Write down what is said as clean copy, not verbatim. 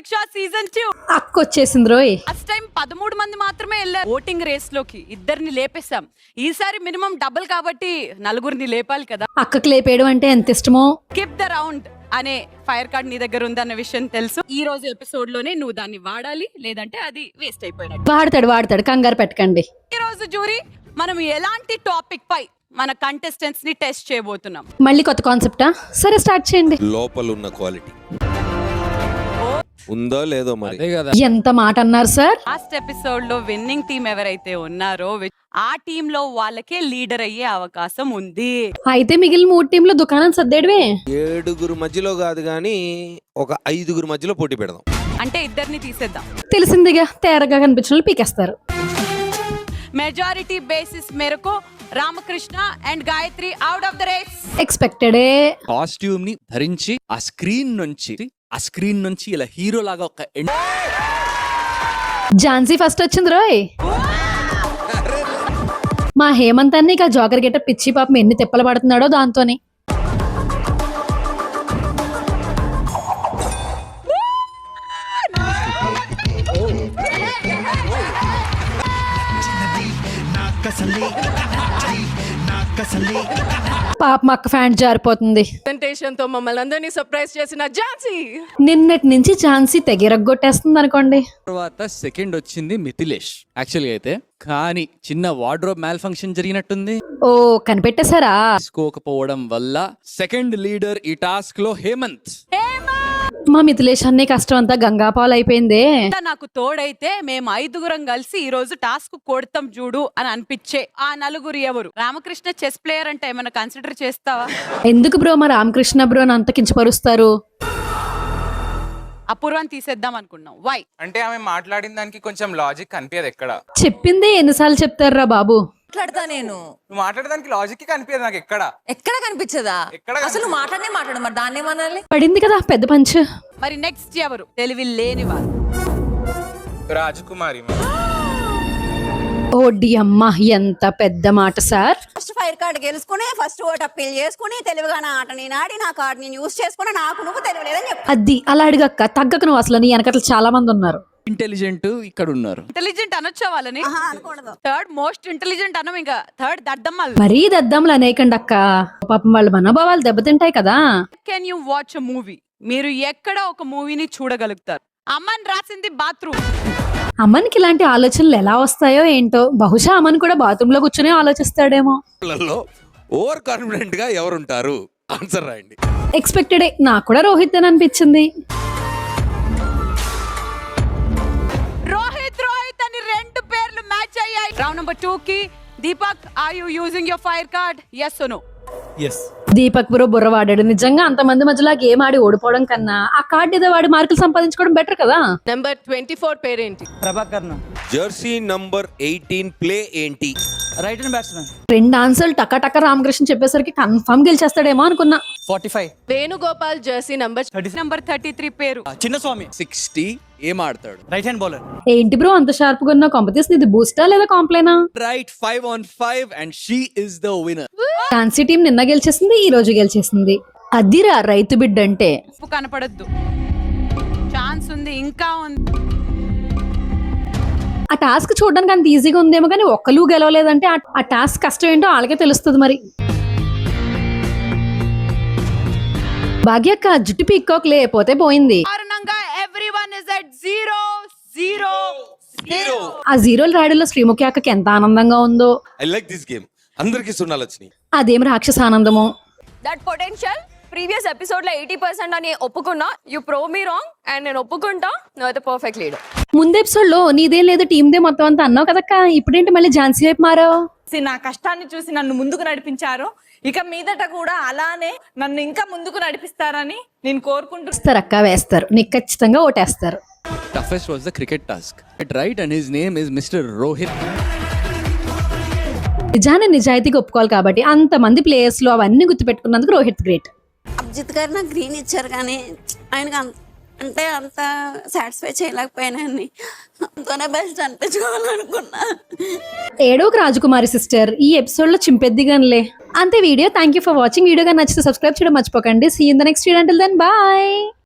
పరీక్ష సీజన్ 2 అక్కొచ్చేసింది రోయ్. First time 13 మంది మాత్రమే వెళ్ళారు ఓటింగ్ రేస్ లోకి. ఇద్దరిని లేపేశాం. ఈసారి మినిమం డబుల్ కాబట్టి నలుగురిని లేపాలి కదా. అక్కకి లేపేయడం అంటే ఎంత ఇష్టమో. స్కిప్ ద రౌండ్ అనే ఫైర్ కార్డ్ నీ దగ్గర ఉందన్న విషయం తెలుసు. ఈ రోజు ఎపిసోడ్ లోనే నువ్వు దాన్ని వాడాలి, లేదంటే అది వేస్ట్ అయిపోయినట్టు. వాడతాడు, కంగారు పెట్టకండి. ఈ రోజు జూరీ మనం ఎలాంటి టాపిక్ పై మన కంటెస్టెంట్స్ ని టెస్ట్ చేయబోతున్నాం. మళ్ళీ కొత్త కాన్సెప్టా? సరే స్టార్ట్ చేయండి. లోపల ఉన్న క్వాలిటీ ఉందో లేదో మరి. ఎంత మాట అన్నారు సార్. లాస్ట్ ఎపిసోడ్ లో విన్నింగ్ టీం ఎవరైతే ఉన్నారో ఆ టీమ్ లో వాళ్ళకే లీడర్ అయ్యే అవకాశం ఉంది. అయితే మిగిలిన 3 టీంలు దుకాణం సర్దేడువే. 7 మధ్యలో కాదు గానీ ఒక 5 మధ్యలో పోటీ పెడదాం. అంటే ఇద్దరిని తీసేద్దాం. తెలిసిందిగా, తేరగా కనిపించిన వాళ్ళు పీకేస్తారు. మెజారిటీ బేసిస్ మేరకు Ramakrishna and Gayatri out of the race. ఎక్స్పెక్టెడే. కాస్ట్యూమ్ ని ధరించి ఆ స్క్రీన్ నుంచి ఇలా హీరో లాగా ఒక ఝాన్సీ ఫస్ట్ వచ్చింది రోయ్. మా హేమంత్ అన్ని ఇక జోకర్ గెట పిచ్చి పాపం ఎన్ని తిప్పలు పడుతున్నాడో దాంతోని. పాప మక్క ఫ్యాంట్ జారిపోతుంది. ప్రెజెంటేషన్ తో మమ్మల్ని అందరినీ సర్ప్రైజ్ చేసిన ఝాన్సీ. నిన్నటి నుంచి ఝాన్సీ తెగిరగొట్టేస్తుంది అనుకోండి. తర్వాత సెకండ్ వచ్చింది మిథిలేష్. యాక్చువల్గా అయితే కానీ చిన్న వార్డ్రోబ్ మ్యాల్ ఫంక్షన్ జరిగినట్టుంది. ఓ కనిపెట్టేశారా? తీసుకోకపోవడం వల్ల సెకండ్ లీడర్ ఈ టాస్క్ లో హేమంత్. మా మిథిలేష్ అన్ని కష్టం అంతా గంగాపాలు అయిపోయిందే. నాకు తోడైతే మేము 5గురం కలిసి ఈ రోజు టాస్క్ కొడతాం చూడు అని అనిపించే ఆ నలుగురు ఎవరు? రామకృష్ణ చెస్ ప్లేయర్ అంటే ఏమైనా కన్సిడర్ చేస్తావా? ఎందుకు బ్రో మా రామకృష్ణ బ్రో అంత కించపరుస్తారు? అపూర్వాన్ని తీసేద్దాం అనుకున్నాం. వై అంటే ఆమె మాట్లాడిన దానికి కొంచెం లాజిక్ కనిపించదు. చెప్పిందే ఎన్నిసార్లు చెప్తారా బాబు? మాట్లాడతా నేను. నువ్వు మాట్లాడడానికి లాజిక్ కనిపించదు నాకు. ఎక్కడ కనిపించదా? అసలు నువ్వు మాట్లాడు మరి దాన్ని ఏమనాలి? పడింది కదా పెద్ద పంచ్. మరి నెక్స్ట్ ఎవరు? తెలివి లేని వాళ్ళు. రాజకుమారి. ఓడి అమ్మా ఎంత పెద్ద మాట సార్. ఫస్ట్ ఫైర్ కార్డ్ గెలుచుకుని ఫస్ట్ ఓట్ అప్పీల్ చేసుకుని తెలివిగానే ఆట నేను ఆడి నా కార్డ్ నేను యూజ్ చేసుకుని నాకు నువ్వు తెలియలేదని చెప్పి అది అలా అడిగక్క తగ్గక నువ్వు అసలు నీ వెనకట్ల చాలా మంది ఉన్నారు. ఇంటెలిజెంట్ ఇక్కడ ఉన్నారు. ఇంటెలిజెంట్ అనొచ్చా వాళ్ళని? అనకూడదు. థర్డ్ మోస్ట్ ఇంటెలిజెంట్ అనం, ఇంకా థర్డ్ దద్దమ్మలు. మరీ దద్దాంలు అనేకండి అక్క, పాపం వాళ్ళ మనోభావాలు దెబ్బతింటాయి కదా. Can you watch a movie? మీరు ఎక్కడ ఒక మూవీని చూడగలుగుతారు? అమ్మని రాసింది బాత్రూమ్. అమ్మనికి ఇలాంటి ఆలోచనలు ఎలా వస్తాయో ఏంటో. బహుశా అమ్మని కూడా బాత్రూమ్ లో కూర్చొని ఆలోచిస్తాడేమో. ఓవర్ కాన్ఫిడెంట్ గా ఎవరుంటారు? ఆన్సర్ రాయండి. ఎక్స్పెక్టెడే. నాకు కూడా రోహిత్ అని అనిపించింది. రోహిత్ అని 2 పేర్లు మ్యాచ్ అయ్యాయి. రౌండ్ నెంబర్ 2 కి Deepak, are you using your fire card? yes or no? Deepak bro బుర్ర వాడాడు. నిజంగా అంతమంది మధ్యలో గేమ్ ఆడి ఓడిపోవడం కన్నా ఆ కార్డు ఏదో వాడి మార్కులు సంపాదించుకోవడం బెటర్ కదా. నెంబర్ 24 పేరేంటి? ప్రభాకర్. జెర్సీ నంబర్ 18 ప్లే ఏంటి? Right hand batsmen. 2 ఆన్సర్లు టక రామకృష్ణ చెప్పేసరికి కన్ఫర్మ్ గెలిచేస్తాడేమో అనుకున్నా. 45. వేణుగోపాల్ జెర్సీ నంబర్ 33 పేరు చిన్నస్వామి. 60 ఏం ఆడతాడు? Right hand bowler. ఏంటి బ్రో అంత షార్ప్ గా ఉన్న? కాంపిటీషన్ ఇది బూస్టా లేదా కాంప్లైనా? Right, 5 on 5 and she is the winner. Jhansi team నిన్న గెలిచేసింది, ఈ రోజు గెలిచేసింది. అదిరా రైతు బిడ్డ అంటే. కనపడద్దు, ఛాన్స్ ఉంది, ఇంకా ఉంది. ఆ టాస్క్ చూడడానికి అంత ఈజీగా ఉందేమో కానీ ఒక్కలు గెలవలేదంటే ఆ టాస్క్ కష్టం ఏంటో వాళ్ళకే తెలుస్తుంది. మరి భాగ్యక్క జుట్టు పీక్కోక్ లేకపోతే పోయింది. కారణంగా ఎవ్రీవన్ ఇస్ అట్ 0 0. ఆ జీరోలు రాయడంలో శ్రీముఖి అక్కకి ఎంత ఆనందంగా ఉందో. I like this game. అందరికి సున్నాలు వచ్చినాయి. అదేం రాక్షస ఆనందమో. దట్ పొటెన్షియల్ ప్రీవియస్ ఎపిసోడ్ లో 80% అని ఒప్పుకున్నా. You prove me wrong and నేను ఒప్పుకుంటా. నువ్వు అయితే పర్ఫెక్ట్ లీడర్. ముందు ఎపిసోడ్ లో నీదేం లేదు టీందే మొత్తం అంతా అన్నావు కదక్క. ఇప్పుడేంటి మళ్ళీ ఝాన్సీ వైపు మారావు? నా కష్టాన్ని చూసి నన్ను ముందుకు నడిపించారు. ఇక మీదట కూడా అలానే నన్ను ఇంకా ముందుకు నడిపిస్తారని నేను కోరుకుంటున్నాను. వేస్తారక్క, వేస్తారు. నీకు ఖచ్చితంగా ఓటేస్తారు. Toughest was the cricket task. Right, and his name is Mr. Rohit. నిజాన్ని నిజాయితీగా ఒప్పుకోవాలి కాబట్టి అంతమంది ప్లేయర్స్ లో అవన్నీ గుర్తుపెట్టుకున్నందుకు రోహిత్ గ్రేట్. అభిజిత్ గారు నాకు గ్రీన్ ఇచ్చారు కానీ ఆయనకు అంటే అంత సాటిస్ఫై చేయలేకపోయానని అంతనే బెస్ట్ అనిపించుకోవాలనుకున్నా. ఏడోక రాజకుమారి సిస్టర్ ఈ ఎపిసోడ్ లో చింపెద్దిగానిలే. అంతే video. Thank you for watching. Video గా నచ్చితే సబ్స్క్రైబ్ చేయడం మర్చిపోకండి. See in the next video. Until then bye.